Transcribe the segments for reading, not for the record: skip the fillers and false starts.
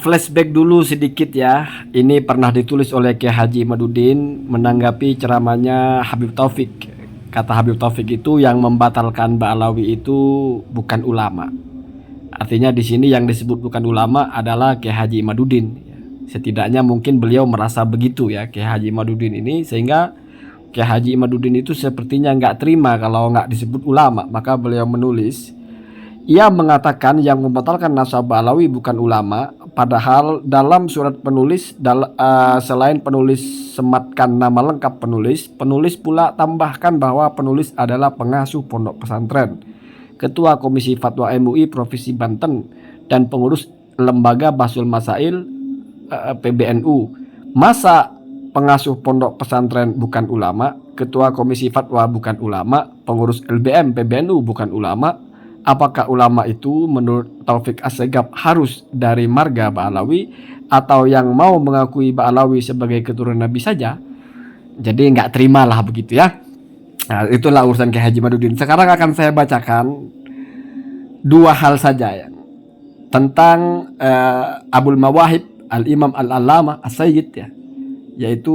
Flashback dulu sedikit ya. Ini pernah ditulis oleh Kiai Haji Imaduddin menanggapi ceramahnya Habib Taufik. Kata Habib Taufik itu yang membatalkan Ba'alawi itu bukan ulama. Artinya di sini yang disebut bukan ulama adalah Kiai Haji Imaduddin. Setidaknya mungkin beliau merasa begitu ya, Kiai Haji Imaduddin ini, sehingga Kiai Haji Imaduddin itu sepertinya nggak terima kalau nggak disebut ulama. Maka beliau menulis, ia mengatakan yang membatalkan nasab Ba'alawi bukan ulama, padahal dalam surat penulis selain penulis sematkan nama lengkap penulis, penulis pula tambahkan bahwa penulis adalah pengasuh pondok pesantren, ketua Komisi Fatwa MUI Provinsi Banten, dan pengurus lembaga Basul Masail PBNU. Masa pengasuh pondok pesantren bukan ulama, ketua Komisi Fatwa bukan ulama, pengurus LBM PBNU bukan ulama? Apakah ulama itu menurut Taufik Assegaf harus dari marga Ba'alawi atau yang mau mengakui Ba'alawi sebagai keturunan Nabi saja? Jadi nggak terimalah begitu ya. Nah, itulah urusan Kiai Haji Imaduddin. Sekarang akan saya bacakan dua hal saja ya, tentang Abul Mawahib Al-Imam Al-Allamah As-Sayyid ya, yaitu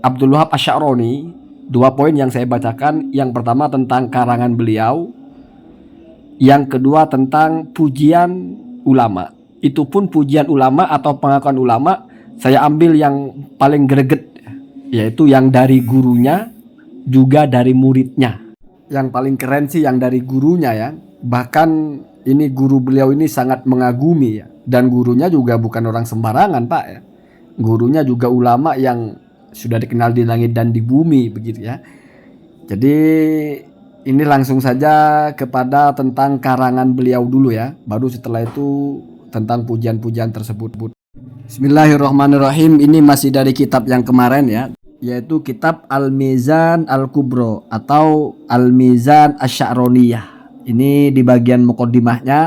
Abdul Wahab Asy-Sya'rani. Dua poin yang saya bacakan. Yang pertama tentang karangan beliau, yang kedua tentang pujian ulama. Itu pun pujian ulama atau pengakuan ulama saya ambil yang paling greget, yaitu yang dari gurunya juga dari muridnya. Yang paling keren sih yang dari gurunya ya. Bahkan ini guru beliau ini sangat mengagumi ya. Dan gurunya juga bukan orang sembarangan Pak ya. Gurunya juga ulama yang sudah dikenal di langit dan di bumi begitu ya. Jadi ini langsung saja kepada tentang karangan beliau dulu ya. Baru setelah itu tentang pujian-pujian tersebut. Bismillahirrahmanirrahim. Ini masih dari kitab yang kemarin ya, yaitu kitab Al-Mizan Al-Kubro atau Al-Mizan Asy-Sya'roniyah. Ini di bagian muqaddimahnya,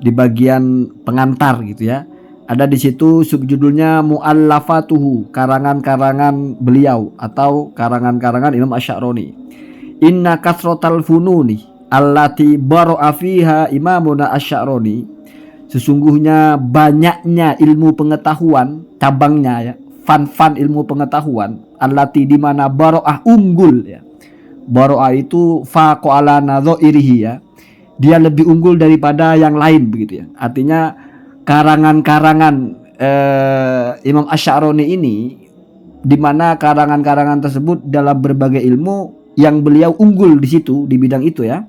di bagian pengantar gitu ya. Ada di situ subjudulnya Mu'allafatuhu, karangan-karangan beliau atau karangan-karangan Imam Asy-Sya'roni. Inna kasrotal fununi allati baro'a fiha imamuna Asy-Sya'roni. Sesungguhnya banyaknya ilmu pengetahuan, cabangnya ya, fan ilmu pengetahuan, allati di mana baro'ah unggul ya. Baro'ah itu faqala nadzairihi ya. Dia lebih unggul daripada yang lain begitu ya. Artinya karangan-karangan Imam Asy-Sya'roni ini, di mana karangan-karangan tersebut dalam berbagai ilmu yang beliau unggul di situ, di bidang itu ya.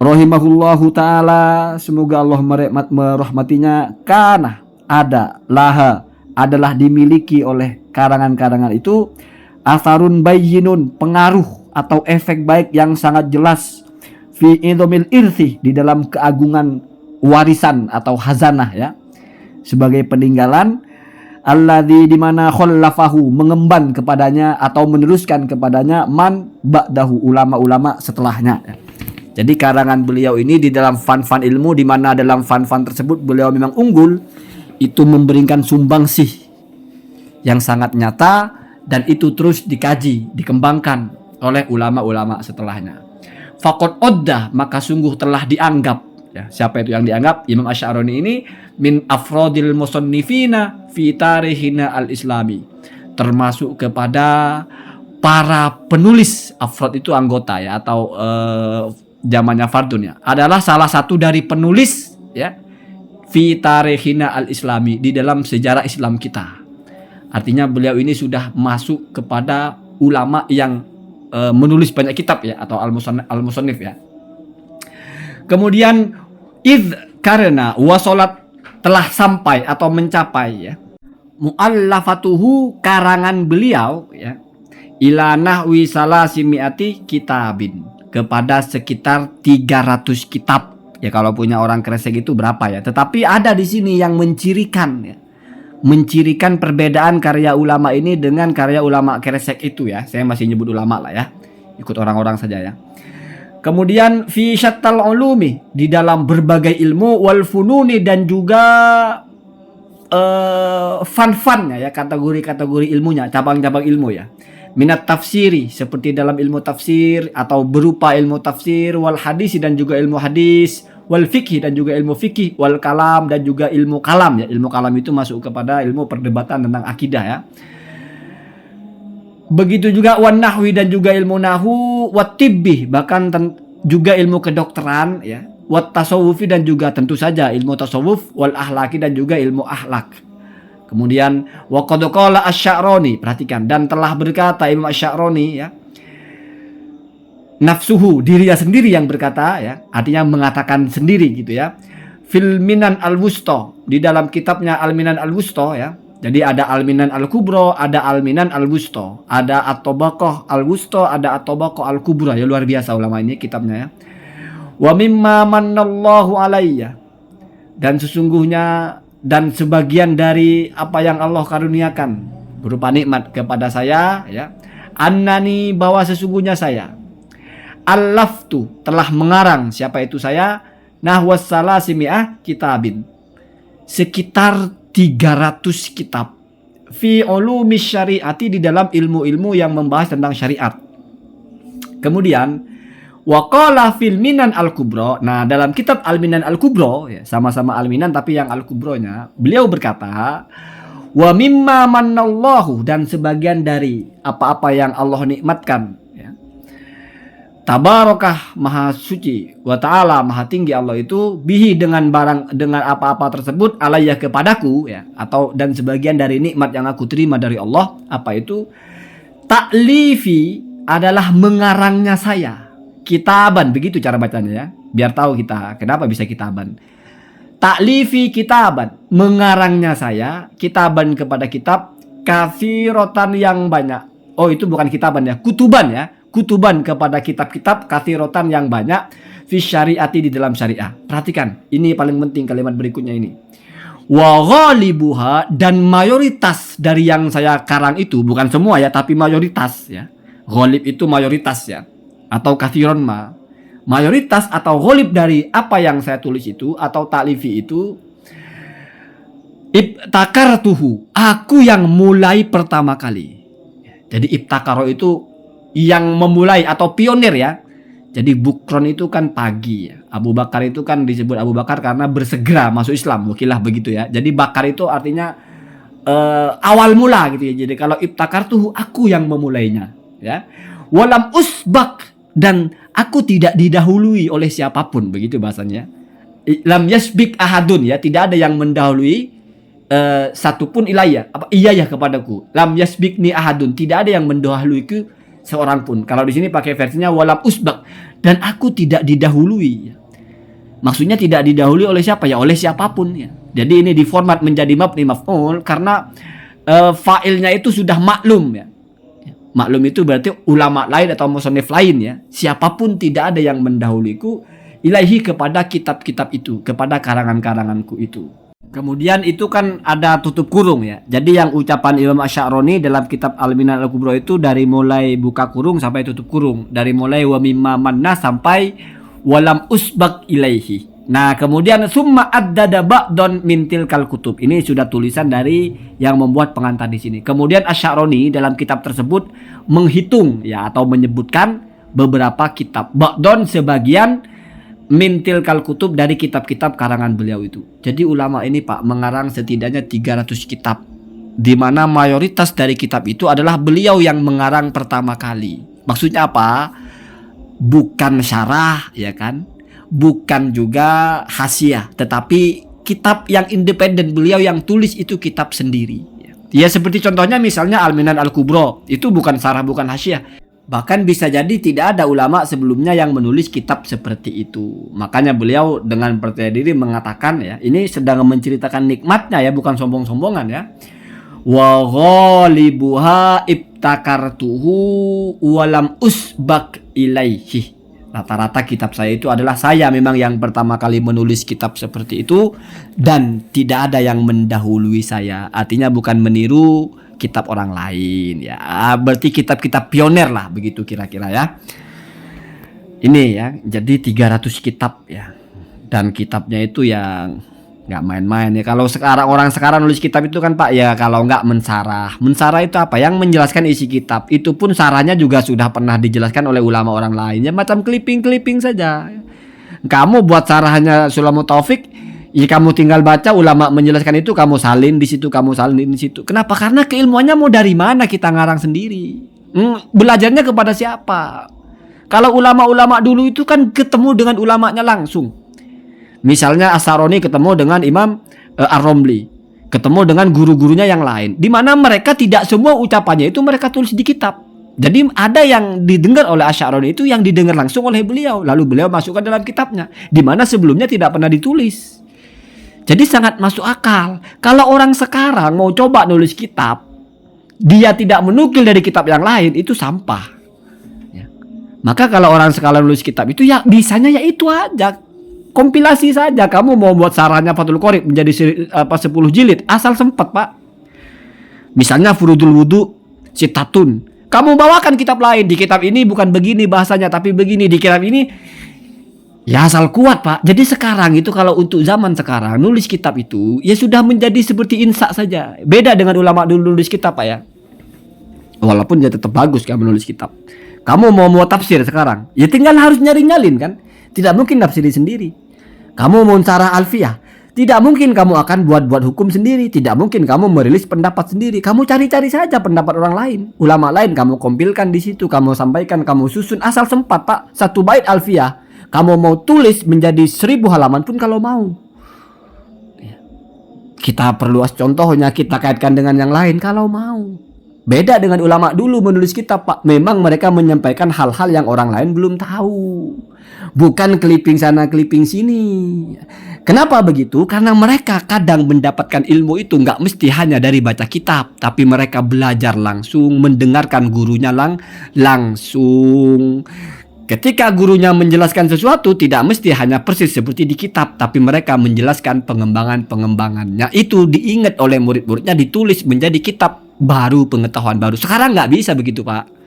Rahimahullahu ta'ala, semoga Allah merahmatinya. Kana, ada, laha, adalah dimiliki oleh karangan-karangan itu asarun bayyinun, pengaruh atau efek baik yang sangat jelas, fi idhamil irthi, di dalam keagungan warisan atau hazanah ya, sebagai peninggalan, alladzi dimana khallafahu, mengemban kepadanya atau meneruskan kepadanya, man ba'dahu, ulama-ulama setelahnya. Jadi karangan beliau ini di dalam fan ilmu, di mana dalam fan tersebut beliau memang unggul, itu memberikan sumbangsih yang sangat nyata, dan itu terus dikaji, dikembangkan oleh ulama-ulama setelahnya. Faqad oddah, maka sungguh telah dianggap ya. Siapa itu yang dianggap? Imam Asy-Sya'roni ini min afrodil musannifina fi tarikhina al-islami, termasuk kepada para penulis. Afrod itu anggota ya, atau zamannya fardun ya, adalah salah satu dari penulis ya, fi tarikhina al-islami, di dalam sejarah Islam kita. Artinya beliau ini sudah masuk kepada ulama yang menulis banyak kitab ya, atau al-musannif ya. Kemudian karena wasolat, telah sampai atau mencapai ya, mu'allafatuhu, karangan beliau ya, ila nahwi salasimiati kitabin, kepada sekitar 300 kitab ya. Kalau punya orang kresek itu berapa ya, tetapi ada di sini yang mencirikan ya, mencirikan perbedaan karya ulama ini dengan karya ulama kresek itu ya. Saya masih nyebut ulama lah ya, ikut orang-orang saja ya. Kemudian fi syattal ulumi, di dalam berbagai ilmu, wal fununi, dan juga fan-fannya ya, kategori-kategori ilmunya, cabang-cabang ilmu ya. Minat tafsiri, seperti dalam ilmu tafsir atau berupa ilmu tafsir, wal hadis, dan juga ilmu hadis, wal fikih dan juga ilmu fikih, wal kalam dan juga ilmu kalam ya. Ilmu kalam itu masuk kepada ilmu perdebatan tentang akidah ya. Begitu juga wan nahwi dan juga ilmu nahu, wat tibbi bahkan juga ilmu kedokteran ya, wat tasawufi dan juga tentu saja ilmu tasawuf, wal ahlaki dan juga ilmu ahlak. Kemudian wa qad qala asy-Sya'rani, perhatikan, dan telah berkata Imam Asy-Sya'rani ya, nafsuhu, dirinya sendiri yang berkata ya, artinya mengatakan sendiri gitu ya, fil Minan al-Wusta, di dalam kitabnya Al-Minan al-Wusta ya. Jadi ada Al-Minan al-Kubra, ada Al-Minan al-Wusta, ada At-Tabaqah al-Wusta, ada At-Tabaqah al-Kubra. Ya luar biasa ulama ini kitabnya ya. Wa mimma mannallahu alayya, dan sesungguhnya dan sebagian dari apa yang Allah karuniakan berupa nikmat kepada saya ya, annani, bahwa sesungguhnya saya allaftu, telah mengarang, siapa itu saya, nahwas salasimi'ah kitabin, sekitar 300 kitab, fi ulumis syariati, di dalam ilmu-ilmu yang membahas tentang syariat. Kemudian waqala fil Minan al-Kubra, nah dalam kitab Al-Minan al-Kubra ya, sama-sama Al-Minan tapi yang al-Kubranya, beliau berkata wa mimma mannallahu, dan sebagian dari apa-apa yang Allah nikmatkan ya, tabarakah, maha suci, wa ta'ala, maha tinggi Allah itu, bihi, dengan barang, dengan apa-apa tersebut, alayya, kepadaku ya, atau dan sebagian dari nikmat yang aku terima dari Allah, apa itu, ta'lifi, adalah mengarangnya saya, kitaban, begitu cara bacanya ya, biar tahu kita kenapa bisa kitaban. Ta'lifi kitaban, mengarangnya saya, kitaban kepada kitab, katsirotan yang banyak. Oh itu bukan kitaban ya, kutuban ya, kutuban kepada kitab-kitab, katsirotan yang banyak, fi syariati, di dalam syariah. Perhatikan, ini paling penting kalimat berikutnya ini. Wa ghalibuha, dan mayoritas dari yang saya karang itu, bukan semua ya, tapi mayoritas ya. Ghalib itu mayoritas ya, atau katsiron ma. Mayoritas atau ghalib dari apa yang saya tulis itu atau ta'lifi itu, ibtakartuhu, aku yang mulai pertama kali. Jadi ibtakaro itu yang memulai atau pionir ya. Jadi bukron itu kan pagi ya. Abu Bakar itu kan disebut Abu Bakar karena bersegera masuk Islam, wakilah begitu ya. Jadi bakar itu artinya awal mula gitu ya. Jadi kalau ibtakartuhu, aku yang memulainya ya. Walam usbak, dan aku tidak didahului oleh siapapun, begitu bahasanya. Lam yasbik ahadun ya, tidak ada yang mendahului satupun ilayya, apa iyaya kepadaku. Lam yasbikni ahadun, tidak ada yang mendahuluiku seorang pun. Kalau di sini pakai versinya walam usbak, dan aku tidak didahului. Maksudnya tidak didahului oleh siapa ya? Oleh siapapun ya. Jadi ini diformat menjadi mabni maf'ul karena fa'ilnya itu sudah maklum ya. Maklum itu berarti ulama lain atau musannif lain ya. Siapapun tidak ada yang mendahuluiku ilaihi, kepada kitab-kitab itu, kepada karangan-karanganku itu. Kemudian itu kan ada tutup kurung ya. Jadi yang ucapan Imam Asy-Sya'rani dalam kitab Al-Minan al-Kubra itu dari mulai buka kurung sampai tutup kurung. Dari mulai wa mimma manna sampai walam usbak ilaihi. Nah kemudian summa addada ba'don min tilkal kutub. Ini sudah tulisan dari yang membuat pengantar di sini. Kemudian Asy-Sya'rani dalam kitab tersebut menghitung ya, atau menyebutkan beberapa kitab. Ba'don, sebagian, min tilkal kutub, dari kitab-kitab karangan beliau itu. Jadi ulama ini Pak mengarang setidaknya 300 kitab, di mana mayoritas dari kitab itu adalah beliau yang mengarang pertama kali. Maksudnya apa? Bukan syarah ya kan, bukan juga hasiah, tetapi kitab yang independen, beliau yang tulis itu kitab sendiri. Ya seperti contohnya misalnya Al-Minan al-Kubra, itu bukan syarah, bukan hasiah. Bahkan bisa jadi tidak ada ulama sebelumnya yang menulis kitab seperti itu. Makanya beliau dengan percaya diri mengatakan ya, ini sedang menceritakan nikmatnya ya, bukan sombong-sombongan ya. Wa ghalibuha ibtakartuhu walam usbak ilaihi. Rata-rata kitab saya itu adalah saya memang yang pertama kali menulis kitab seperti itu, dan tidak ada yang mendahului saya. Artinya bukan meniru kitab orang lain ya. Berarti kitab-kitab pioner lah, begitu kira-kira ya. Ini ya, jadi 300 kitab ya. Dan kitabnya itu yang nggak main-main ya. Kalau sekarang orang sekarang nulis kitab itu kan Pak ya, kalau nggak mensarah. Mensarah itu apa? Yang menjelaskan isi kitab. Itu pun sarahnya juga sudah pernah dijelaskan oleh ulama orang lain ya, macam clipping-clipping saja. Kamu buat syarahnya Sulamul Taufik, ya kamu tinggal baca, ulama menjelaskan itu kamu salin di situ, kamu salin di situ. Kenapa? Karena keilmuannya mau dari mana kita ngarang sendiri? Belajarnya kepada siapa? Kalau ulama-ulama dulu itu kan ketemu dengan ulamanya langsung. Misalnya As-Saroni ketemu dengan Imam Ar-Romli, ketemu dengan guru-gurunya yang lain, di mana mereka tidak semua ucapannya itu mereka tulis di kitab. Jadi ada yang didengar oleh Asy-Sya'rani itu yang didengar langsung oleh beliau, lalu beliau masukkan dalam kitabnya, di mana sebelumnya tidak pernah ditulis. Jadi sangat masuk akal. Kalau orang sekarang mau coba nulis kitab, dia tidak menukil dari kitab yang lain, itu sampah. Ya. Maka kalau orang sekarang nulis kitab itu ya bisanya ya itu aja. Kompilasi saja. Kamu mau buat sarahnya Fathul Qorib menjadi 10 jilid, asal sempat, Pak. Misalnya Furudul Wudu Sitatun. Kamu bawakan kitab lain, di kitab ini bukan begini bahasanya tapi begini, di kitab ini ya asal kuat, Pak. Jadi sekarang itu kalau untuk zaman sekarang nulis kitab itu ya sudah menjadi seperti insak saja. Beda dengan ulama dulu nulis kitab, Pak ya. Walaupun ya tetap bagus kamu nulis kitab. Kamu mau tafsir sekarang, ya tinggal harus nyalin kan. Tidak mungkin tafsiri sendiri. Kamu mau syarah Alfiyah, tidak mungkin kamu akan buat hukum sendiri. Tidak mungkin kamu merilis pendapat sendiri. Kamu cari-cari saja pendapat orang lain, ulama lain, kamu kompilkan di situ, kamu sampaikan, kamu susun, asal sempat, Pak. Satu bait Alfiyah kamu mau tulis menjadi 1000 halaman pun kalau mau. Kita perluas contohnya, kita kaitkan dengan yang lain kalau mau. Beda dengan ulama dulu menulis kitab, Pak. Memang mereka menyampaikan hal-hal yang orang lain belum tahu. Bukan clipping sana, clipping sini. Kenapa begitu? Karena mereka kadang mendapatkan ilmu itu nggak mesti hanya dari baca kitab, tapi mereka belajar langsung, mendengarkan gurunya langsung. Ketika gurunya menjelaskan sesuatu, tidak mesti hanya persis seperti di kitab, tapi mereka menjelaskan pengembangannya. Itu diingat oleh murid-muridnya, ditulis menjadi kitab baru, pengetahuan baru. Sekarang nggak bisa begitu, Pak.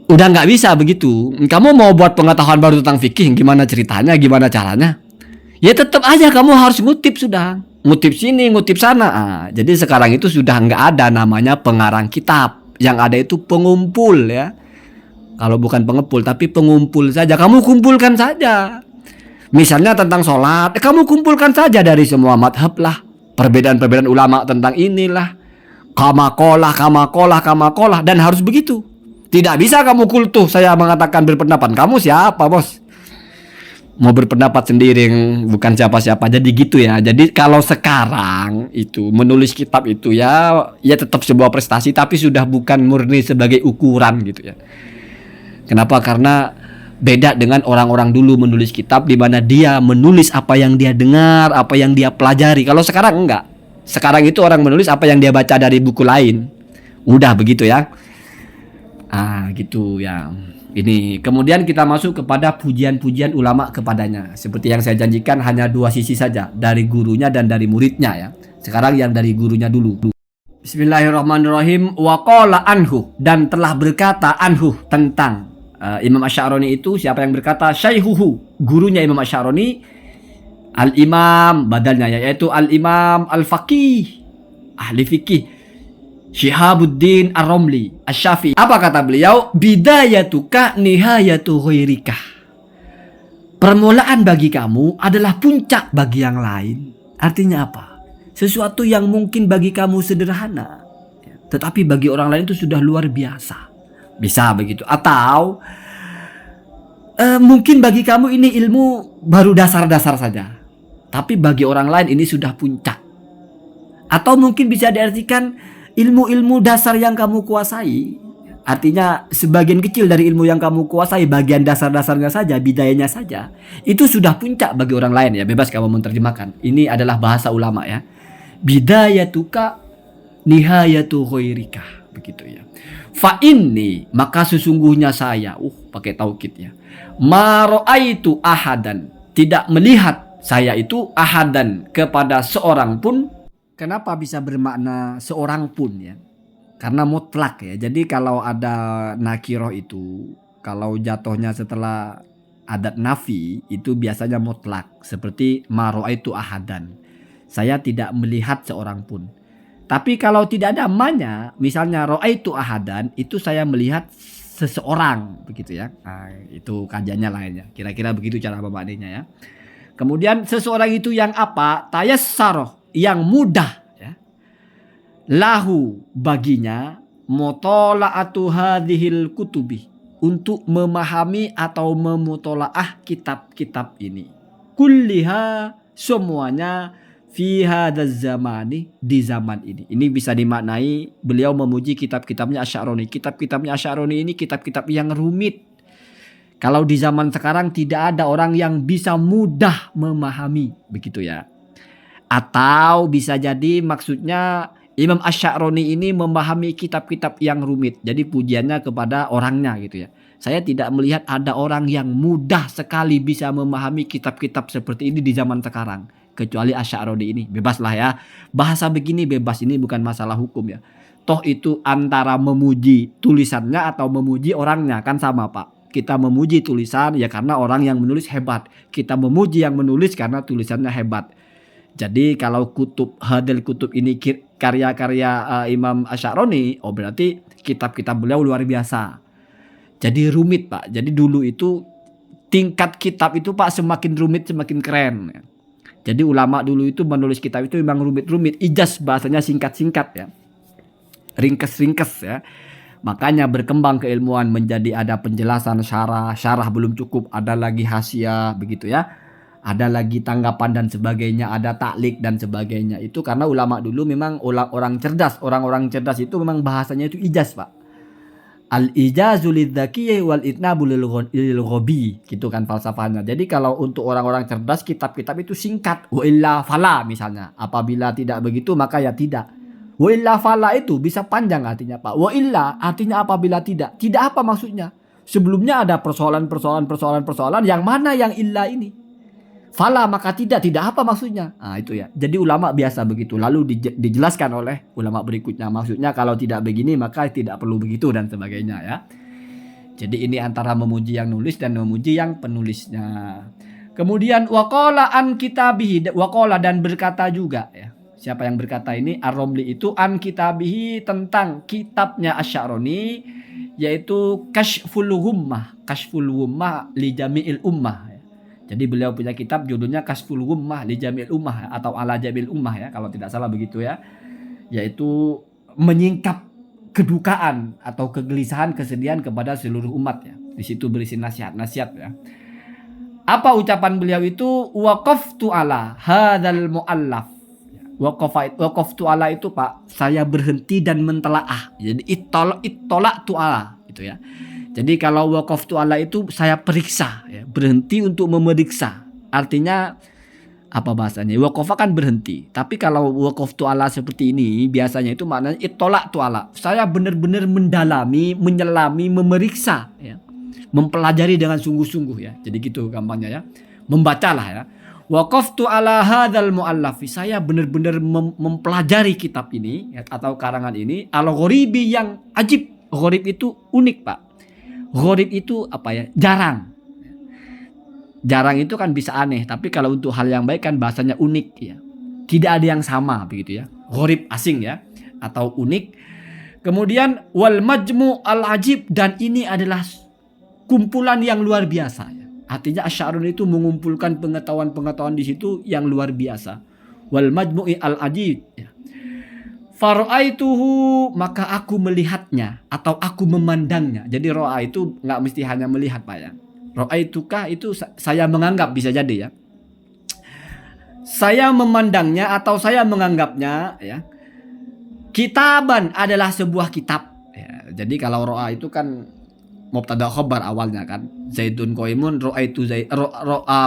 Udah nggak bisa begitu. Kamu mau buat pengetahuan baru tentang fikih, gimana ceritanya, gimana caranya? Ya tetap aja kamu harus ngutip sudah. Ngutip sini, ngutip sana. Jadi sekarang itu sudah nggak ada namanya pengarang kitab. Yang ada itu pengumpul ya. Kalau bukan pengepul tapi pengumpul saja. Kamu kumpulkan saja. Misalnya tentang sholat, kamu kumpulkan saja dari semua madhab lah. Perbedaan-perbedaan ulama tentang inilah. Kamakolah. Dan harus begitu. Tidak bisa kamu kultuh saya mengatakan berpendapat. Kamu siapa, bos? Mau berpendapat sendiri, bukan siapa-siapa. Jadi gitu ya. Jadi kalau sekarang itu menulis kitab itu ya tetap sebuah prestasi, tapi sudah bukan murni sebagai ukuran gitu ya. Kenapa? Karena beda dengan orang-orang dulu menulis kitab, di mana dia menulis apa yang dia dengar, apa yang dia pelajari. Kalau sekarang enggak. Sekarang itu orang menulis apa yang dia baca dari buku lain. Udah begitu ya. Gitu ya. Ini kemudian kita masuk kepada pujian-pujian ulama kepadanya. Seperti yang saya janjikan, hanya 2 sisi saja, dari gurunya dan dari muridnya ya. Sekarang yang dari gurunya dulu. Bismillahirrahmanirrahim. Wa qala anhu, dan telah berkata anhu tentang Imam Asy-Sya'rani itu. Siapa yang berkata? Syaihuhu, gurunya Imam Asy-Sya'rani, Al-Imam badalnya yaitu Al-Imam Al-Faqih, ahli fikih, Syihabuddin Ar-Romli Asy-Syafi'i. Apa kata beliau? Bidayatuka nihayatu ghairika. Permulaan bagi kamu adalah puncak bagi yang lain. Artinya apa? Sesuatu yang mungkin bagi kamu sederhana, tetapi bagi orang lain itu sudah luar biasa. Bisa begitu. Atau mungkin bagi kamu ini ilmu baru dasar-dasar saja, tapi bagi orang lain ini sudah puncak. Atau mungkin bisa diartikan ilmu-ilmu dasar yang kamu kuasai, artinya sebagian kecil dari ilmu yang kamu kuasai, bagian dasar-dasarnya saja, bidayahnya saja, itu sudah puncak bagi orang lain ya. Bebas kamu menerjemahkan. Ini adalah bahasa ulama ya. Bidayatuka nihayatu ghairika, begitu ya. Fa inni, maka sesungguhnya saya, pakai taukid ya. Ma ra'aitu ahadan, tidak melihat saya itu ahadan kepada seorang pun. Kenapa bisa bermakna seorang pun ya? Karena mutlak ya. Jadi kalau ada nakiroh itu, kalau jatuhnya setelah adat nafi itu biasanya mutlak. Seperti ma ra'aitu ahadan, saya tidak melihat seorang pun. Tapi kalau tidak ada manya, misalnya ra'aitu ahadan, itu saya melihat seseorang begitu ya. Nah, itu kajiannya lainnya. Kira-kira begitu cara memaknainya ya. Kemudian seseorang itu yang apa? Tayassaroh, yang mudah ya. Lahu baginya mutola'atu hadhil kutubi, untuk memahami atau memutolaah kitab-kitab ini. Kulliha, semuanya, fi hadzal zamani, di zaman ini. Ini bisa dimaknai beliau memuji kitab-kitabnya Asy'aroni. Kitab-kitabnya Asy'aroni ini kitab-kitab yang rumit. Kalau di zaman sekarang tidak ada orang yang bisa mudah memahami, begitu ya. Atau bisa jadi maksudnya Imam Asy'aroni ini memahami kitab-kitab yang rumit. Jadi pujiannya kepada orangnya gitu ya. Saya tidak melihat ada orang yang mudah sekali bisa memahami kitab-kitab seperti ini di zaman sekarang. Kecuali Asy'aroni ini. Bebas lah ya. Bahasa begini bebas, ini bukan masalah hukum ya. Toh itu antara memuji tulisannya atau memuji orangnya kan sama Pak. Kita memuji tulisan ya karena orang yang menulis hebat. Kita memuji yang menulis karena tulisannya hebat. Jadi kalau hadil kutub ini karya-karya Imam Asy'aroni, oh berarti kitab-kitab beliau luar biasa. Jadi rumit Pak. Jadi dulu itu tingkat kitab itu Pak semakin rumit semakin keren. Jadi ulama dulu itu menulis kitab itu memang rumit-rumit. Ijaz bahasanya singkat-singkat ya. Ringkes-ringkes ya. Makanya berkembang keilmuan menjadi ada penjelasan syarah belum cukup, ada lagi hasyiah begitu ya. Ada lagi tanggapan dan sebagainya, ada taklik dan sebagainya. Itu karena ulama dulu memang orang cerdas. Orang-orang cerdas itu memang bahasanya itu ijaz Pak. Al-ijazu lidzakiyyi wal itnabu lil ghabi. Gitu kan falsafahnya. Jadi kalau untuk orang-orang cerdas kitab-kitab itu singkat. Wa illa fala misalnya. Apabila tidak begitu maka ya tidak. Wa illa fala itu bisa panjang artinya Pak. Wa illa artinya apabila tidak. Tidak apa maksudnya? Sebelumnya ada persoalan yang mana yang illa ini? Fala maka tidak apa maksudnya? Nah itu ya. Jadi ulama biasa begitu. Lalu dijelaskan oleh ulama berikutnya. Maksudnya kalau tidak begini maka tidak perlu begitu dan sebagainya ya. Jadi ini antara memuji yang nulis dan memuji yang penulisnya. Kemudian waqala an kitabihi, waqala dan berkata juga ya. Siapa yang berkata ini? Ar-Romli itu an kitabihi, tentang kitabnya Asy'aroni, yaitu Kashful Ghummah li Jami'il Ummah. Jadi beliau punya kitab judulnya Kashful Ghummah li Jami'il Ummah atau ala Jami'il Ummah ya kalau tidak salah begitu ya. Yaitu menyingkap kedukaan atau kegelisahan, kesedihan kepada seluruh umat ya. Di situ berisi nasihat ya. Apa ucapan beliau itu? Waqaftu ala hadzal muallaf. Waqaftu ala itu Pak, saya berhenti dan mentelaah. Jadi ittola'tu ala gitu ya. Jadi kalau waqaftu ala itu saya periksa ya, berhenti untuk memeriksa. Artinya apa bahasanya? Waqafa kan berhenti. Tapi kalau waqaftu ala seperti ini biasanya itu maknanya ittola'tu ala. Saya benar-benar mendalami, menyelami, memeriksa ya. Mempelajari dengan sungguh-sungguh ya. Jadi gitu gampangnya ya. Membacalah ya. Waqaftu ala hadzal muallafi. Saya benar-benar mempelajari kitab ini ya, atau karangan ini al-ghoribi yang ajib. Ghorib itu unik Pak. Ghorib itu apa ya? Jarang. Jarang itu kan bisa aneh, tapi kalau untuk hal yang baik kan bahasanya unik ya. Tidak ada yang sama begitu ya. Ghorib asing ya atau unik. Kemudian wal majmu' al ajib, dan ini adalah kumpulan yang luar biasa ya. Artinya Asy'aroni itu mengumpulkan pengetahuan-pengetahuan di situ yang luar biasa. Wal majmu'i al ajib ya. Fara'aituhu, maka aku melihatnya atau aku memandangnya. Jadi ro'a itu nggak mesti hanya melihat Pak ya. Ra'aituka itu saya menganggap, bisa jadi ya. Saya memandangnya atau saya menganggapnya ya. Kitaban adalah sebuah kitab. Ya, jadi kalau ro'a itu kan mubtada khabar awalnya kan. Zaidun qaimun, ra'aitu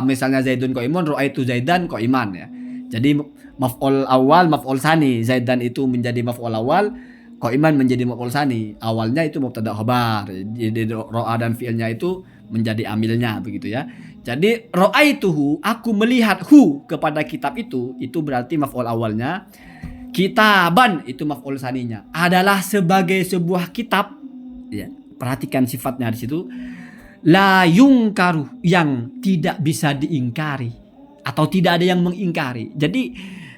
misalnya Zaidun qaimun, ra'aitu Zaidan qaiman ya. Jadi maf'ul awal, maf'ul sani. Zaidan itu menjadi maf'ul awal, qaiman menjadi maf'ul sani. Awalnya itu mubtada khabar. Jadi ro'a dan fi'ilnya itu menjadi amilnya begitu ya. Jadi ra'aituhu, aku melihat kepada kitab itu berarti maf'ul awalnya. Kitaban itu maf'ul saninya. Adalah sebagai sebuah kitab ya. Perhatikan sifatnya di situ. La yungkaru, yang tidak bisa diingkari atau tidak ada yang mengingkari. Jadi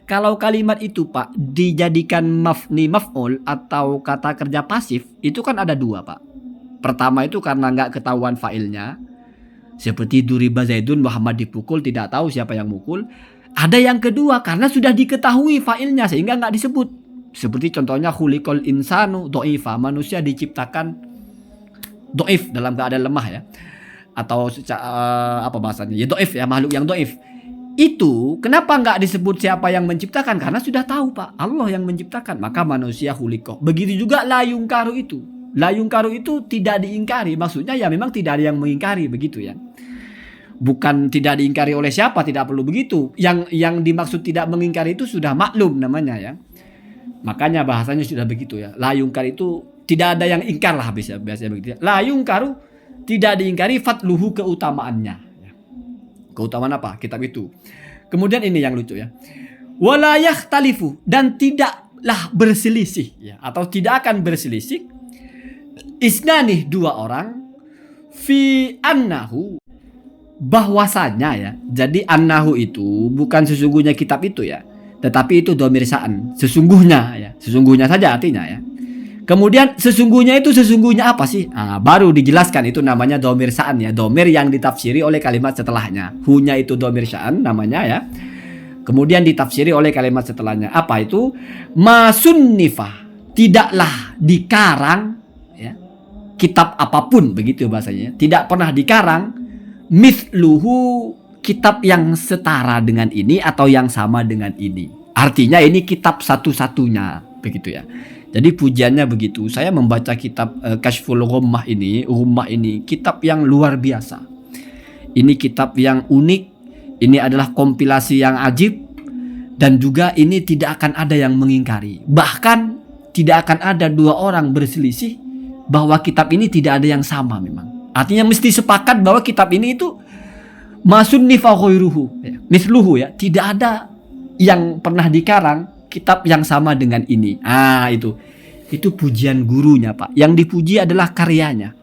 kalau kalimat itu Pak dijadikan maf'ul atau kata kerja pasif, itu kan ada dua Pak. Pertama itu karena nggak ketahuan failnya. Seperti duriba Zaidun, Muhammad dipukul, tidak tahu siapa yang mukul. Ada yang kedua karena sudah diketahui failnya sehingga nggak disebut. Seperti contohnya khuliqal insanu do'ifa, manusia diciptakan do'if, dalam keadaan lemah ya. Atau apa bahasanya? Ya do'if ya, makhluk yang do'if. Itu kenapa nggak disebut siapa yang menciptakan? Karena sudah tahu Pak, Allah yang menciptakan. Maka manusia khuliqah. Begitu juga la yungkaru itu. La yungkaru itu tidak diingkari. Maksudnya ya memang tidak ada yang mengingkari, begitu ya. Bukan tidak diingkari oleh siapa, tidak perlu begitu. Yang dimaksud tidak mengingkari itu sudah maklum namanya ya. Makanya bahasanya sudah begitu ya. La yungkar itu tidak ada yang ingkar lah biasanya begitu ya. La yungkaru tidak diingkari fatluhu, keutamaannya. Keutamaan apa? Kitab itu. Kemudian ini yang lucu ya. Wala yakhtalifu, dan tidaklah berselisih ya, atau tidak akan berselisih. Isnani, dua orang, fi annahu, bahwasanya ya. Jadi annahu itu bukan sesungguhnya kitab itu ya, tetapi itu dhamir sya'an, sesungguhnya ya, sesungguhnya saja artinya ya. Kemudian sesungguhnya itu sesungguhnya apa sih? Nah, baru dijelaskan itu namanya dhamir sya'an ya, dhamir yang ditafsiri oleh kalimat setelahnya. Hunya itu dhamir sya'an namanya ya. Kemudian ditafsiri oleh kalimat setelahnya. Apa itu? Masunnifah, tidaklah dikarang ya, kitab apapun begitu bahasanya. Tidak pernah dikarang mithluhu, kitab yang setara dengan ini atau yang sama dengan ini. Artinya ini kitab satu-satunya begitu ya. Jadi pujiannya begitu. Saya membaca kitab Kashful Ghummah ini kitab yang luar biasa. Ini kitab yang unik. Ini adalah kompilasi yang ajib, dan juga ini tidak akan ada yang mengingkari. Bahkan tidak akan ada dua orang berselisih bahwa kitab ini tidak ada yang sama memang. Artinya mesti sepakat bahwa kitab ini itu masunnifa ghairuhu ya, misluhu ya, tidak ada yang pernah dikarang kitab yang sama dengan ini. Itu pujian gurunya Pak. Yang dipuji adalah karyanya.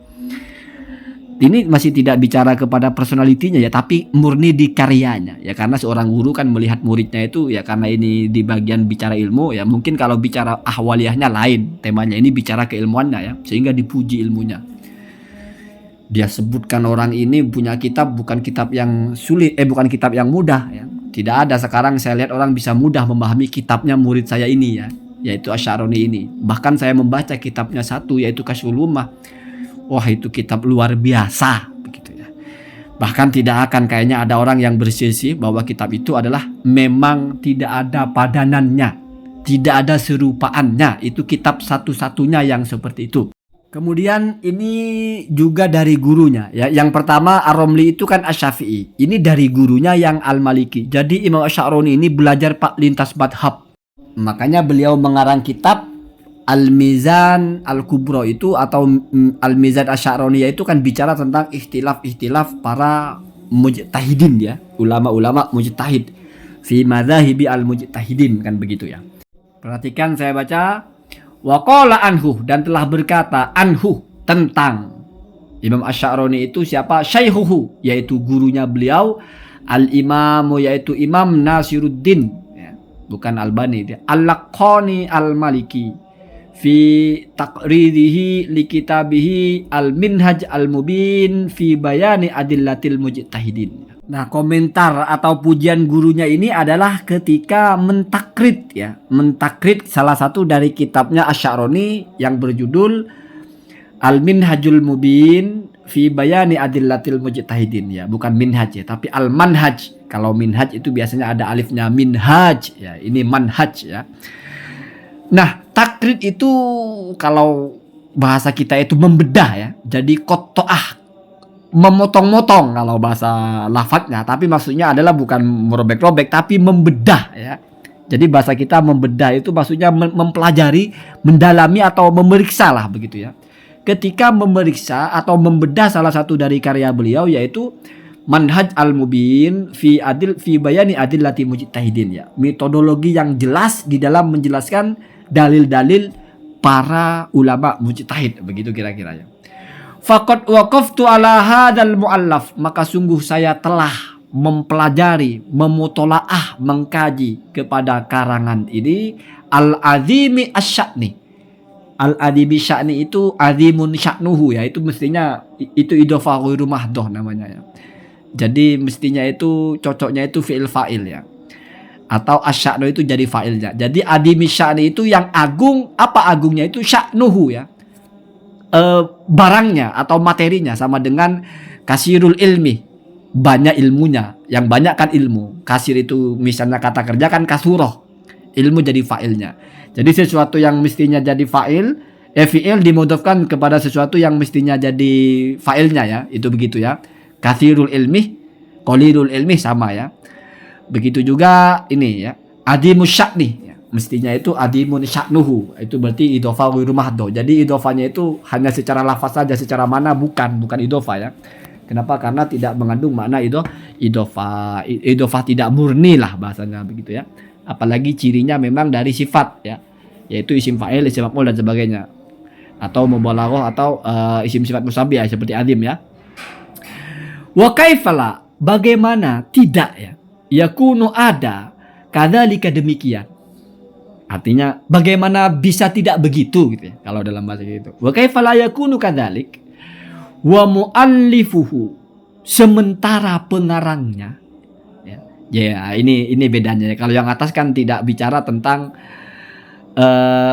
Ini masih tidak bicara kepada personalitinya ya, tapi murni di karyanya ya, karena seorang guru kan melihat muridnya itu ya, karena ini di bagian bicara ilmu ya, mungkin kalau bicara ahwaliyahnya lain temanya, ini bicara keilmuannya ya, sehingga dipuji ilmunya. Dia sebutkan orang ini punya kitab, bukan kitab yang sulit, bukan kitab yang mudah ya. Tidak ada sekarang saya lihat orang bisa mudah memahami kitabnya murid saya ini ya, yaitu Asy'aroni ini. Bahkan saya membaca kitabnya satu, yaitu Kashful Ghummah. Wah, itu kitab luar biasa begitu ya. Bahkan tidak akan kayaknya ada orang yang berselisih bahwa kitab itu adalah memang tidak ada padanannya, tidak ada serupaannya. Itu kitab satu-satunya yang seperti itu. Kemudian ini juga dari gurunya ya. Yang pertama Ar-Romli itu kan Asy-Syafi'i. Ini dari gurunya yang Al-Maliki. Jadi Imam Asy'aroni ini belajar Pak lintas madhab. Makanya beliau mengarang kitab Al-Mizan Al-Kubra itu, atau Al-Mizan Asy'aroni itu kan bicara tentang ikhtilaf para mujtahidin ya, ulama-ulama mujtahid fi madzahibi al-mujtahidin kan begitu ya. Perhatikan saya baca, waqala anhu, dan telah berkata anhu tentang Imam Asy'aroni itu siapa? Syaikhuhu, yaitu gurunya beliau, al-Imam, yaitu Imam Nasiruddin ya, bukan Albani dia, Al-Laqani Al-Maliki fi taqridihi li kitabihi Al-Minhaj Al-Mubin fi bayani adillatil mujtahidin. Nah, komentar atau pujian gurunya ini adalah ketika mentakrid ya, mentakrid salah satu dari kitabnya Asy'aroni yang berjudul Al-Minhajul Mubin fi bayani adillatil mujtahidin ya, bukan minhaj ya, tapi al-manhaj. Kalau minhaj itu biasanya ada alifnya, minhaj ya, ini manhaj ya. Nah, takrid itu kalau bahasa kita itu membedah ya. Jadi qata'ah, memotong-motong kalau bahasa lafadznya, tapi maksudnya adalah bukan merobek-robek tapi membedah ya. Jadi bahasa kita membedah itu maksudnya mempelajari, mendalami atau memeriksa lah begitu ya. Ketika memeriksa atau membedah salah satu dari karya beliau, yaitu Manhaj Al-Mubin fi bayani adillati mujtahidin ya. Metodologi yang jelas di dalam menjelaskan dalil-dalil para ulama mujtahid, begitu kira-kira ya. Faqad waqaftu ala hadzal muallaf, maka sungguh saya telah mempelajari, memutolaah, mengkaji kepada karangan ini al-azimi asy'ani, Al-adibi sya'ni itu azimun sya'nuhu ya. Itu mestinya itu idhofah ghairu mahdhah namanya ya. Jadi mestinya itu cocoknya itu fi'il fa'il ya. Atau asya'nu itu jadi fa'ilnya. Jadi adimi sya'ni itu yang agung, apa agungnya itu sya'nuhu ya. Barangnya atau materinya sama dengan kasirul ilmi, banyak ilmunya. Yang banyak kan ilmu. Kasir itu misalnya kata kerja kan kasuroh, ilmu jadi fa'ilnya. Jadi sesuatu yang mestinya jadi fa'il, fi'il dimudhafkan kepada sesuatu yang mestinya jadi fa'ilnya ya. Itu begitu ya. Kasirul ilmi, qalilul ilmi sama ya. Begitu juga ini ya. Adimus sya'ni ya. Mestinya itu adimun sya'nuhu. Itu berarti idhofah ghairu mahdhah. Jadi idhofahnya itu hanya secara lafaz saja, secara mana bukan idhofah ya. Kenapa? Karena tidak mengandung makna idhofah. Idhofah tidak murni lah bahasanya begitu ya. Apalagi cirinya memang dari sifat ya, yaitu isim fa'il, isim maf'ul dan sebagainya. Atau mubalaghah atau isim sifat musabbih seperti adim ya. Wa kaifala, bagaimana tidak ya? Yakunu ada, kadzalika demikian. Artinya bagaimana bisa tidak begitu gitu ya kalau dalam bahasa itu. Wa kaifala yakunu kadzalik wa muallifuhu, sementara pengarangnya ya, ini bedanya. Kalau yang atas kan tidak bicara tentang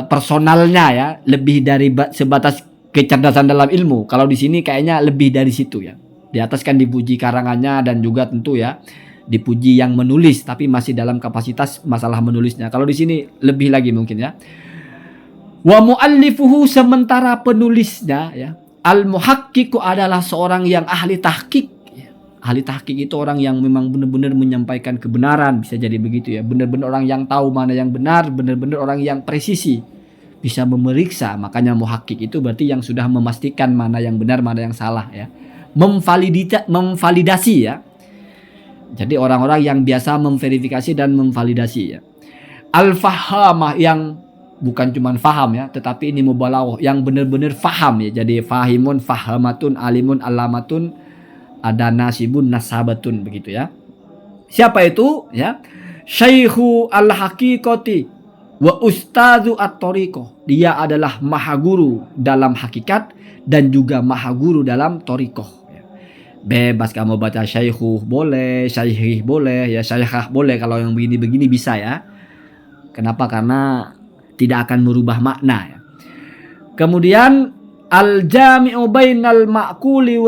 personalnya ya, lebih dari sebatas kecerdasan dalam ilmu. Kalau di sini kayaknya lebih dari situ ya. Di atas kan dipuji karangannya dan juga tentu ya dipuji yang menulis, tapi masih dalam kapasitas masalah menulisnya. Kalau di sini lebih lagi mungkin ya. Wa muallifuhu, sementara penulisnya ya, al muhaqqiqu adalah seorang yang ahli tahqiq. Ahli tahqiq itu orang yang memang benar-benar menyampaikan kebenaran, bisa jadi begitu ya. Benar-benar orang yang tahu mana yang benar, benar-benar orang yang presisi, bisa memeriksa. Makanya muhaqqiq itu berarti yang sudah memastikan mana yang benar, mana yang salah ya. Memvalidasi ya. Jadi orang-orang yang biasa memverifikasi dan memvalidasi ya. Al-fahamah, yang bukan cuma faham ya, tetapi ini mubalaghah, yang benar-benar faham ya. Jadi fahimun, fahamatun, alimun, alamatun, ada nasibun, nasabatun begitu ya. Siapa itu ya? Syaihu al-haqiqati wa ustazu at-tariqah. Dia adalah maha guru dalam hakikat dan juga maha guru dalam tariqah. Bebas kamu baca syaihu boleh, syaihih boleh, ya syaihah boleh. Kalau yang begini-begini bisa ya. Kenapa? Karena tidak akan merubah makna ya. Kemudian al-jami'u bainal ma'quli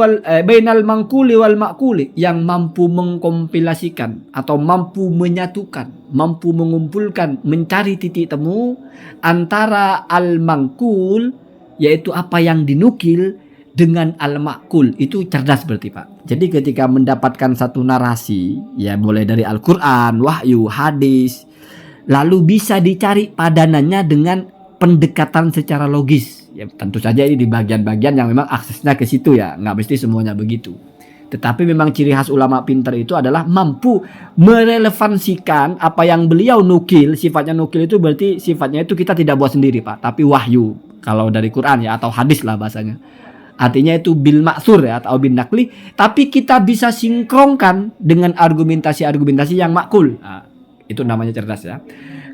bainal manquli wal ma'quli, yang mampu mengkompilasikan atau mampu menyatukan, mampu mengumpulkan, mencari titik temu antara al-manqul, yaitu apa yang dinukil, dengan al-ma'qul. Itu cerdas berarti Pak. Jadi ketika mendapatkan satu narasi ya, mulai dari Al-Qur'an, wahyu, hadis, lalu bisa dicari padanannya dengan pendekatan secara logis. Ya tentu saja ini di bagian-bagian yang memang aksesnya ke situ ya, nggak mesti semuanya begitu. Tetapi memang ciri khas ulama pintar itu adalah mampu merelevansikan apa yang beliau nukil. Sifatnya nukil itu berarti sifatnya itu kita tidak buat sendiri Pak, tapi wahyu. Kalau dari Quran ya, atau hadis lah bahasanya. Artinya itu bil maksur ya, atau bin nakli, tapi kita bisa sinkronkan dengan argumentasi-argumentasi yang makul. Nah, itu namanya cerdas ya.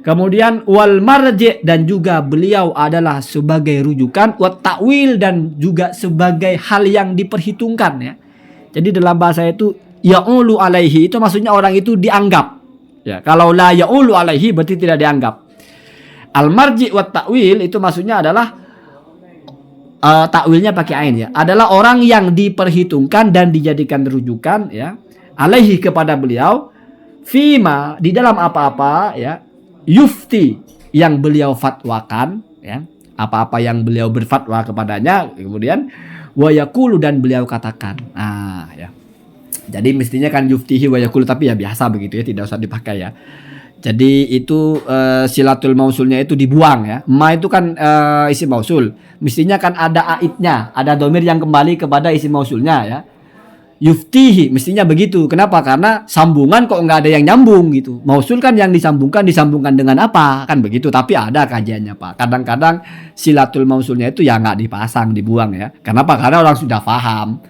Kemudian wal marji', dan juga beliau adalah sebagai rujukan, wat ta'wil, dan juga sebagai hal yang diperhitungkan ya. Jadi dalam bahasa itu ya'ulu alaihi itu maksudnya orang itu dianggap. Ya, kalau la ya'ulu alaihi berarti tidak dianggap. Al marji' wat ta'wil itu maksudnya adalah takwilnya pakai ain ya, adalah orang yang diperhitungkan dan dijadikan rujukan ya, alaihi kepada beliau, fima di dalam apa-apa ya, yufti yang beliau fatwakan ya, apa-apa yang beliau berfatwa kepadanya, kemudian wa yaqulu, dan beliau katakan. Nah ya. Jadi mestinya kan yuftihi wa yaqulu, tapi ya biasa begitu ya, tidak usah dipakai ya. Jadi itu silatul mausulnya itu dibuang ya. Ma itu kan isim mausul. Mestinya kan ada aidnya, ada domir yang kembali kepada isim mausulnya ya. Yuftihi mestinya begitu. Kenapa? Karena sambungan kok nggak ada yang nyambung gitu. Mausul kan yang disambungkan dengan apa? Kan begitu. Tapi ada kajiannya Pak. Kadang-kadang silatul mausulnya itu ya nggak dipasang, dibuang ya. Kenapa? Karena orang sudah paham.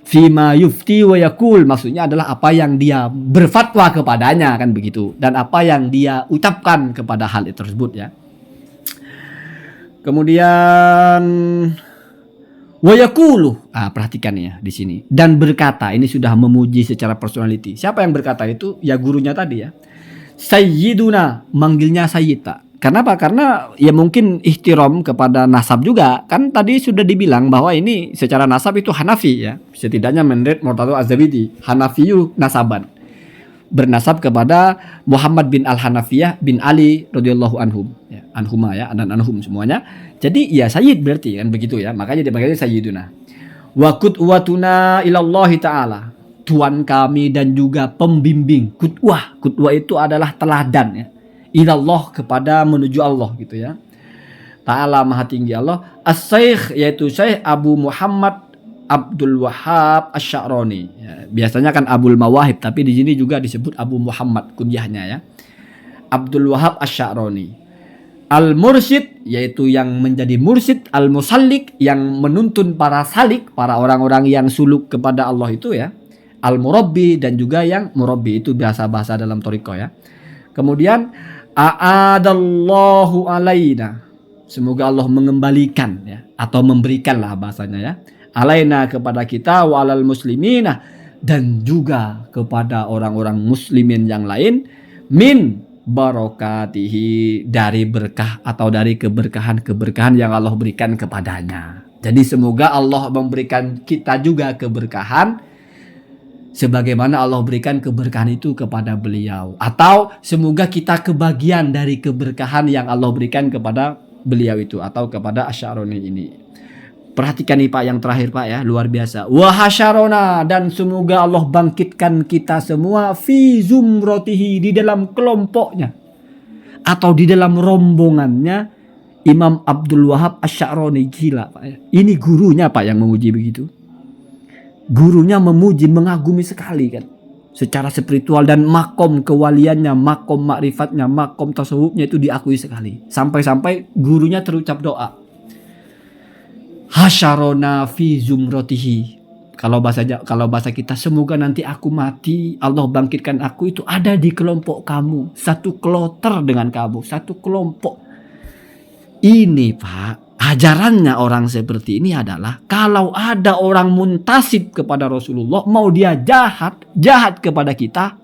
Fima yufti wa yakul, maksudnya adalah apa yang dia berfatwa kepadanya, kan begitu, dan apa yang dia ucapkan kepada hal tersebut ya. Kemudian wayakulu, perhatikan ya di sini, dan berkata, ini sudah memuji secara personality. Siapa yang berkata itu? Ya gurunya tadi ya. Sayyiduna, manggilnya Sayyid Pak. Kenapa? Karena ya mungkin ihtiram kepada nasab juga. Kan tadi sudah dibilang bahwa ini secara nasab itu Hanafi ya. Setidaknya menurut Murtadha Az-Zabidi, Hanafiyu nasaban. Bernasab kepada Muhammad bin Al-Hanafiyah bin Ali radhiyallahu anhum ya, anhuma ya, dan anhum semuanya. Jadi ya Sayyid berarti kan begitu ya. Makanya dipanggilnya Sayyiduna. Wa qudwatuna ilallahi ta'ala. Tuan kami dan juga pembimbing. Qudwah itu adalah teladan ya. Ilallah, kepada menuju Allah gitu ya. Ta'ala, maha tinggi Allah. As-Syaikh, yaitu Syekh Abu Muhammad Abdul Wahhab Asy-Sya'rani. Ya, biasanya kan Abul Mawahib, tapi di sini juga disebut Abu Muhammad kunyahnya ya. Abdul Wahhab Asy-Sya'rani. Al-Mursyid, yaitu yang menjadi mursyid. Al-Musallik, yang menuntun para salik, para orang-orang yang suluk kepada Allah itu ya. Al-Murabbi, dan juga yang murabbi, itu bahasa-bahasa dalam thariqah ya. Kemudian a'adallahu alaina, semoga Allah mengembalikan ya, atau memberikan lah bahasanya ya, alaina, kepada kita, wa alal muslimina, dan juga kepada orang-orang muslimin yang lain, min barokatihi, dari berkah atau dari keberkahan-keberkahan yang Allah berikan kepadanya. Jadi semoga Allah memberikan kita juga keberkahan sebagaimana Allah berikan keberkahan itu kepada beliau. Atau semoga kita kebagian dari keberkahan yang Allah berikan kepada beliau itu, atau kepada Asy-Sya'rani ini. Perhatikan nih Pak, yang terakhir Pak ya, luar biasa. Wa hasyarona, dan semoga Allah bangkitkan kita semua fi zumratihi, di dalam kelompoknya atau di dalam rombongannya Imam Abdul Wahhab Asy-Sya'rani. Gila Pak ya. Ini gurunya Pak yang memuji begitu. Gurunya memuji, mengagumi sekali kan, secara spiritual, dan makom kewaliannya, makom makrifatnya, makom tasawufnya itu diakui sekali. Sampai-sampai gurunya terucap doa, hasyarona fi zumratihi. Kalau bahasa kita, semoga nanti aku mati, Allah bangkitkan aku itu ada di kelompok kamu, satu kloter dengan kamu, satu kelompok. Ini Pak, ajarannya orang seperti ini adalah kalau ada orang muntasib kepada Rasulullah, mau dia jahat kepada kita,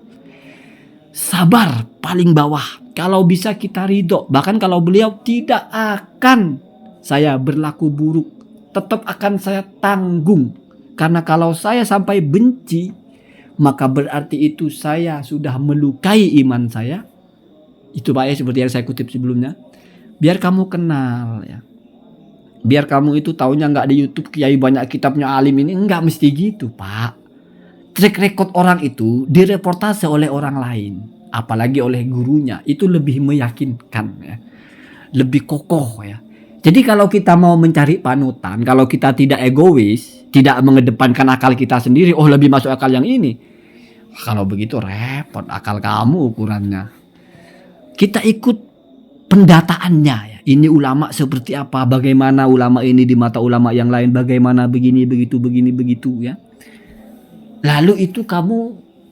sabar paling bawah. Kalau bisa kita ridho, bahkan kalau beliau tidak akan saya berlaku buruk, tetap akan saya tanggung. Karena kalau saya sampai benci, maka berarti itu saya sudah melukai iman saya. Itu Pak ya, seperti yang saya kutip sebelumnya. Biar kamu kenal ya. Biar kamu itu taunya nggak di YouTube kiai banyak kitabnya alim ini, nggak mesti gitu Pak. Track record orang itu direportase oleh orang lain, apalagi oleh gurunya, itu lebih meyakinkan ya, lebih kokoh ya. Jadi kalau kita mau mencari panutan, kalau kita tidak egois, tidak mengedepankan akal kita sendiri, oh lebih masuk akal yang ini, kalau begitu repot akal kamu ukurannya. Kita ikut pendataannya ya. Ini ulama seperti apa, bagaimana ulama ini di mata ulama yang lain, bagaimana begini begitu ya. Lalu itu kamu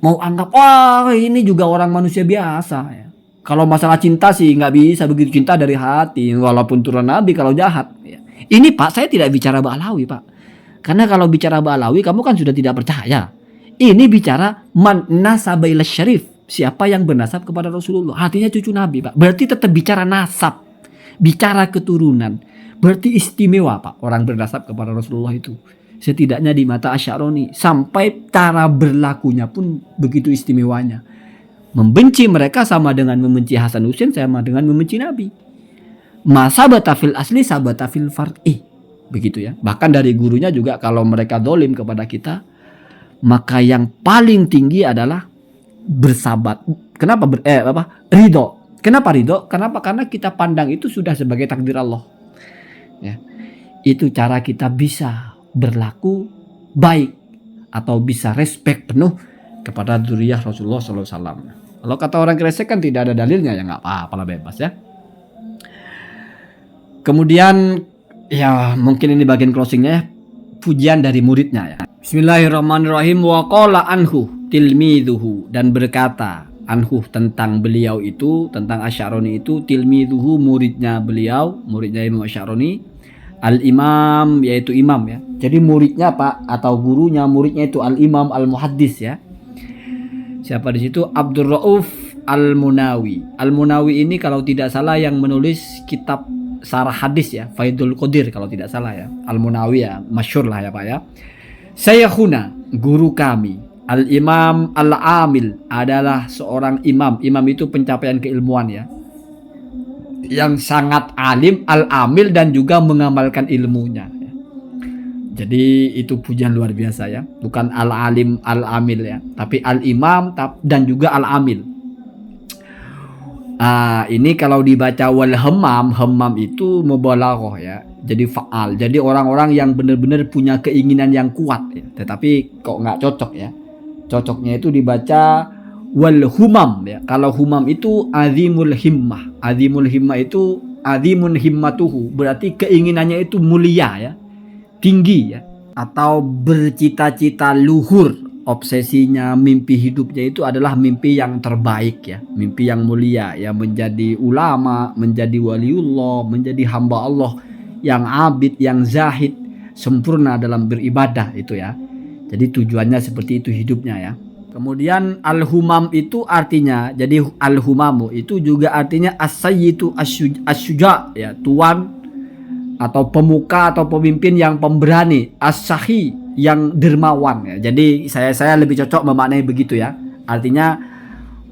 mau anggap wah ini juga orang manusia biasa ya. Kalau masalah cinta sih nggak bisa begitu, cinta dari hati walaupun turun Nabi kalau jahat ya. Ini Pak, saya tidak bicara Ba'alawi Pak, karena kalau bicara Ba'alawi kamu kan sudah tidak percaya. Ini bicara man nasaba ila syarif, siapa yang bernasab kepada Rasulullah, artinya cucu Nabi Pak. Berarti tetap bicara nasab, bicara keturunan. Berarti istimewa Pak orang bernasab kepada Rasulullah itu. Setidaknya di mata Asy-Sya'rani, sampai cara berlakunya pun begitu istimewanya. Membenci mereka sama dengan membenci Hasan Husain, sama dengan membenci Nabi. Ma sabata fil asli sabata fil far'i. Begitu ya. Bahkan dari gurunya juga, kalau mereka dolim kepada kita, maka yang paling tinggi adalah bersabat. Kenapa ridho? Kenapa ridho? Karena kita pandang itu sudah sebagai takdir Allah. Ya. Itu cara kita bisa berlaku baik atau bisa respect penuh kepada dzurriyyah Rasulullah SAW. Kalau kata orang kresek kan tidak ada dalilnya, ya nggak apa-apa lah, bebas ya. Kemudian ya mungkin ini bagian closingnya ya, pujian dari muridnya ya. Bismillahirrahmanirrahim. Wa qala anhu tilmidhuhu, dan berkata anhu tentang beliau itu, tentang Asy'aroni itu, tilmiduhu muridnya beliau, muridnya Imam Asy'aroni, al-imam yaitu imam ya. Jadi muridnya Pak atau gurunya muridnya itu al-imam al-muhaddis ya. Siapa di situ? Abdul Rauf Al-Munawi. Al-Munawi ini kalau tidak salah yang menulis kitab Sarah Hadis ya, Faidul Qadir kalau tidak salah ya. Al-Munawi ya, masyhur lah ya Pak ya. Sayykhuna, guru kami. Al-Imam Al-Amil adalah seorang imam. Imam itu pencapaian keilmuan ya. Yang sangat alim, Al-Amil dan juga mengamalkan ilmunya. Jadi itu pujian luar biasa ya. Bukan Al-Alim, Al-Amil ya. Tapi Al-Imam dan juga Al-Amil. Ini kalau dibaca wal hemam, hemam itu mubalaghah ya. Jadi fa'al. Jadi orang-orang yang benar-benar punya keinginan yang kuat ya. Tetapi kok nggak cocok ya. Cocoknya itu dibaca wal humam ya. Kalau humam itu azimul himmah. Azimul himmah itu azimun himmatuhu. Berarti keinginannya itu mulia ya. Tinggi ya. Atau bercita-cita luhur. Obsesinya, mimpi hidupnya itu adalah mimpi yang terbaik ya. Mimpi yang mulia ya. Menjadi ulama, menjadi waliullah, menjadi hamba Allah yang abid, yang zahid, sempurna dalam beribadah itu ya. Jadi tujuannya seperti itu hidupnya ya. Kemudian al-humam itu artinya, jadi al-humamu itu juga artinya as-sayyidu as-syuja ya, tuan atau pemuka atau pemimpin yang pemberani, as-sahi yang dermawan ya. Jadi saya lebih cocok memaknai begitu ya. Artinya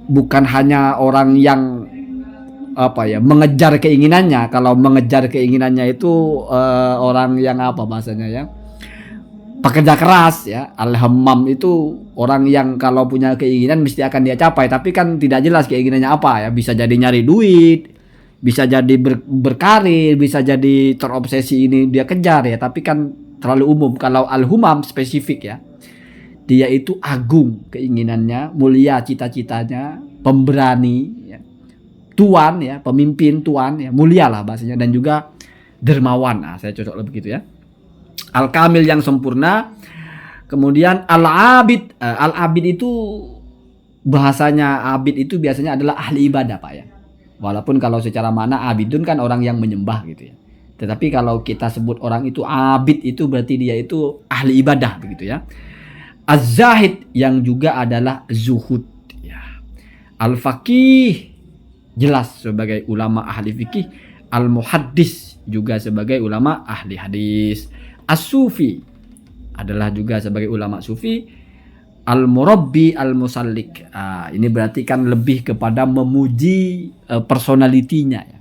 bukan hanya orang yang mengejar keinginannya. Kalau mengejar keinginannya itu orang yang bahasanya ya, pekerja keras ya. Al-hammam itu orang yang kalau punya keinginan mesti akan dia capai, tapi kan tidak jelas keinginannya apa ya. Bisa jadi nyari duit, bisa jadi berkarir, bisa jadi terobsesi ini dia kejar ya, tapi kan terlalu umum. Kalau al-humam spesifik ya. Dia itu agung keinginannya, mulia cita-citanya, pemberani ya. Tuan ya, pemimpin tuan ya, mulia lah bahasanya, dan juga dermawan. Saya cocok lebih gitu ya. Al-kamil yang sempurna. Kemudian al-abid. Al-abid itu bahasanya abid itu biasanya adalah ahli ibadah Pak ya. Walaupun kalau secara makna abidun kan orang yang menyembah gitu ya. Tetapi kalau kita sebut orang itu abid itu berarti dia itu ahli ibadah begitu ya. Az-zahid yang juga adalah zuhud ya. Al-faqih jelas sebagai ulama ahli fikih. Al-muhaddis juga sebagai ulama ahli hadis. As-sufi adalah juga sebagai ulama sufi. Al-murabbi al-musallik. Ini berarti kan lebih kepada memuji personalitinya ya.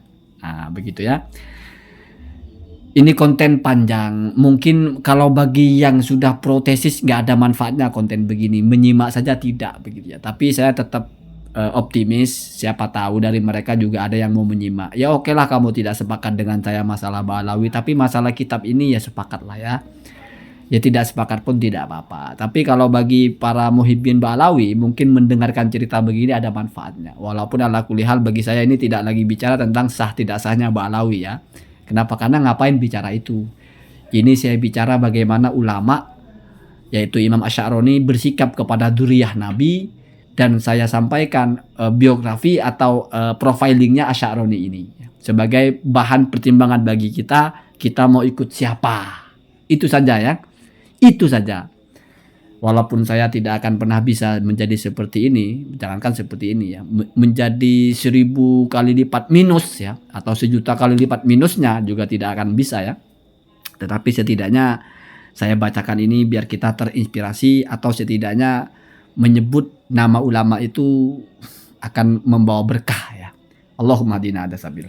Begitu ya. Ini konten panjang. Mungkin kalau bagi yang sudah protesis nggak ada manfaatnya konten begini. Menyimak saja tidak begitu ya. Tapi saya tetap optimis. Siapa tahu dari mereka juga ada yang mau menyimak. Ya oke lah kamu tidak sepakat dengan saya masalah Ba'alawi. Tapi masalah kitab ini ya sepakat lah ya. Ya tidak sepakat pun tidak apa-apa. Tapi kalau bagi para muhibbin Ba'alawi mungkin mendengarkan cerita begini ada manfaatnya. Walaupun ala kulli hal bagi saya ini tidak lagi bicara tentang sah tidak sahnya Ba'alawi ya. Kenapa? Karena ngapain bicara itu? Ini saya bicara bagaimana ulama yaitu Imam Asy'aroni bersikap kepada dzurriyyah Nabi, dan saya sampaikan biografi atau profilingnya Asy'aroni ini sebagai bahan pertimbangan bagi kita mau ikut siapa. Itu saja ya. Itu saja. Walaupun saya tidak akan pernah bisa menjadi seperti ini, jangankan seperti ini ya, menjadi 1000 kali lipat minus ya, atau 1.000.000 kali lipat minusnya juga tidak akan bisa ya. Tetapi setidaknya saya bacakan ini biar kita terinspirasi, atau setidaknya menyebut nama ulama itu akan membawa berkah ya. Allahumma hadina ada sabil.